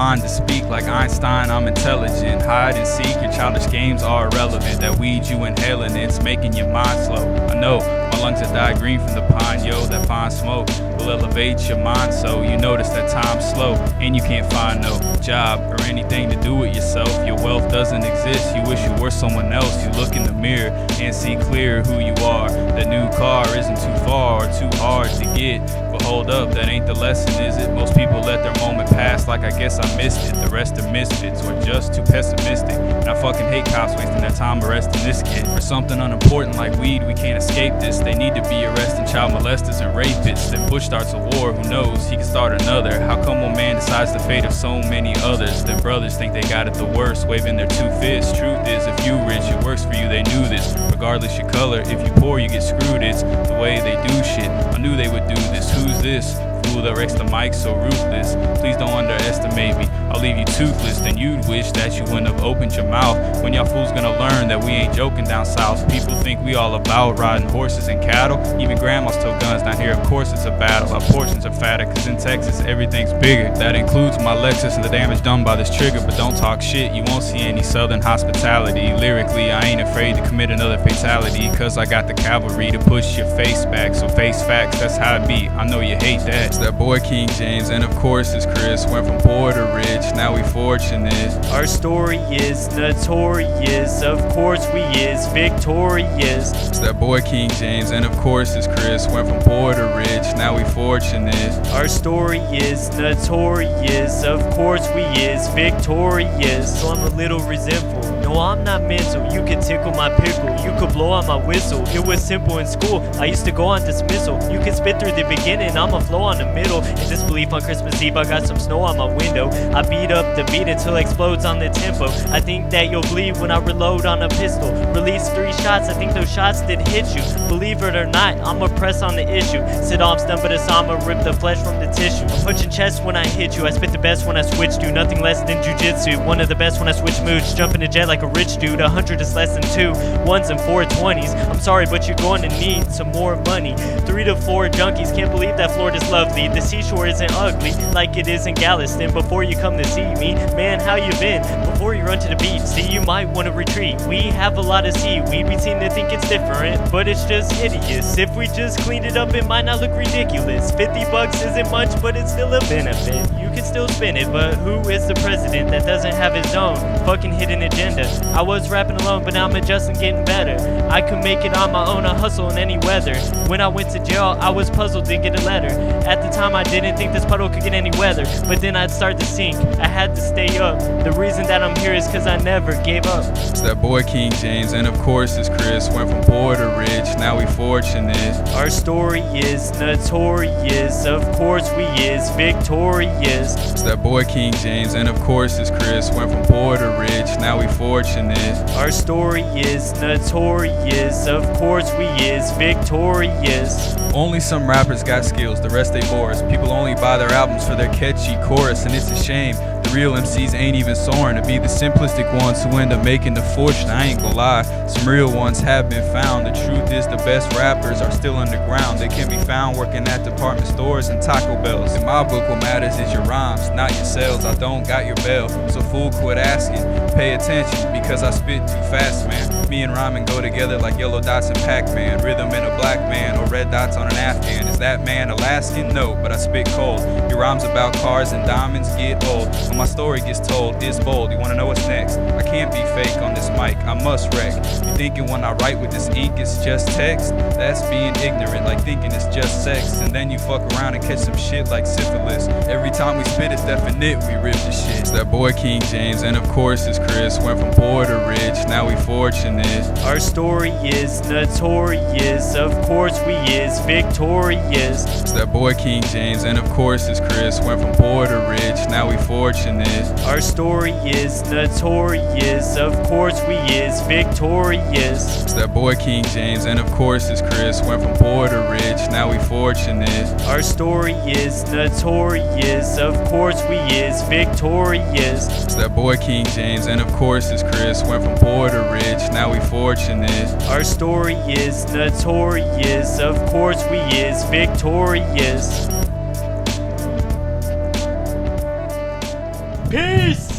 mind to speak like Einstein, I'm intelligent. Hide and seek, your childish games are irrelevant. That weed you inhaling, it's making your mind slow. I know, my lungs have died green from the pine, yo. That fine smoke will elevate your mind, so you notice that time's slow. And you can't find no job or anything to do with yourself. Your wealth doesn't exist, you wish you were someone else. You look in the mirror and see clear who you are. The new car isn't too far or too hard to get. But hold up, that ain't the lesson, is it? Most people let their moment pass like I guess I missed it. The rest are misfits or just too pessimistic. And I fucking hate cops wasting their time arresting this kid for something unimportant like weed. We can't escape this. They need to be arresting child molesters and rapists. Then Bush starts a war, who knows, he can start another. How come one man decides the fate of so many others? Their brothers think they got it the worst, waving their two fists. Truth is, if you rich, it works for you, they knew this. Regardless your color, if you poor, you get screwed. It's the way they do shit. I knew they would do this. Who's this fool that wrecks the mic so ruthless? Please don't underestimate me, I'll leave you toothless. Then you'd wish that you wouldn't have opened your mouth. When y'all fools gonna learn that we ain't joking down south? People think we all about riding horses and cattle. Even grandmas tow guns down here, of course it's a battle. Our portions are fatter, cause in Texas everything's bigger. That includes my Lexus and the damage done by this trigger. But don't talk shit, you won't see any southern hospitality. Lyrically, I ain't afraid to commit another fatality, cause I got the cavalry to push your face back. So face facts, that's how it be, I know you hate that. It's that boy King James, and of course it's Chris. Went from poor to rich, now we fortunate. Our story is notorious, of course we is victorious. It's that boy King James, and of course it's Chris. Went from poor to rich, now we fortunate. Our story is notorious, of course we is victorious. So I'm a little resentful, no I'm not mental. You could tickle my pickle, you could blow on my whistle. It was simple in school, I used to go on dismissal. You could spit through the beginning, I'ma flow on the middle. In disbelief on Christmas Eve, I got some snow on my window. I beat up the beat until it explodes on the tempo. I think that you'll bleed when I reload on a pistol. Release 3 shots, I think those shots did hit you. Believe it or not, I'ma press on the issue. Sit-offs done, but it's I'ma rip the flesh from the tissue. I'm punching chest when I hit you, I spit the best when I switch to nothing less than jujitsu. One of the best when I switch moods, jumping a jet like a rich dude. 100 is less than 2 1s and 4 20s. I'm sorry, but you're going to need some more money. 3 to 4 junkies, can't believe that Florida's lovely. The seashore isn't ugly like it is in Galveston. Before you come to see me, man, how you been? Before you run to the beach, see you might want to retreat. We have a lot of seaweed, we seem to think it's different, but it's just hideous. If we just cleaned it up, it might not look ridiculous. 50 bucks isn't much, but it's still a benefit. You can still spend it, but who is the president that doesn't have his own fucking hidden agenda? I was rapping alone, but now I'm adjusting, getting better. I could make it on my own, I hustle in any weather. When I went to jail, I was puzzled, didn't get a letter. At the time, I didn't think this puddle could get any weather, but then I'd start to sink, I had to stay up. The reason that I'm here is cause I never gave up. It's that boy King James, and of course it's Chris. Went from poor to rich, now we fortunate. Our story is notorious, of course we is victorious. It's that boy King James, and of course it's Chris. Went from poor to rich, now we fortunate. Our story is notorious, of course we is victorious. Only some rappers got skills, the rest they bore us. People only buy their albums for their catchy chorus, and it's a shame. The real MCs ain't even soaring to be the simplistic ones who end up making the fortune. I ain't gonna lie, some real ones have been found. The truth is the best rappers are still underground. They can be found working at department stores and Taco Bells. In my book, what matters is your rhymes, not your sales. I don't got your bail, so fool, quit asking. Pay attention, because I spit too fast, man. Me and rhyming go together like yellow dots and Pac-Man. Rhythm in a black man, or red dots on an Afghan. Is that man Alaskan? No, but I spit cold. Your rhymes about cars and diamonds get old. When my story gets told, it's bold. You wanna know what's next? I can't be fake on this mic, I must wreck. You thinking when I write with this ink it's just text? That's being ignorant, like thinking it's just sex. And then you fuck around and catch some shit like syphilis. Every time we spit it's definite, we rip the shit. It's that boy King James, and of course it's Chris. Went from poor to rich, now we fortunate. Our story is notorious, of course we is victorious. It's that boy King James, and of course it's Chris. Went from poor to rich, now we fortunate. Our story is notorious, of course we is victorious. It's that boy King James, and of course it's Chris. Went from poor to rich, now we fortunate. Our story is notorious, of course we is victorious. It's that boy King James, and of course it's Chris. Went from poor to rich, now we fortunate. Our story is notorious, of course we is victorious. Peace!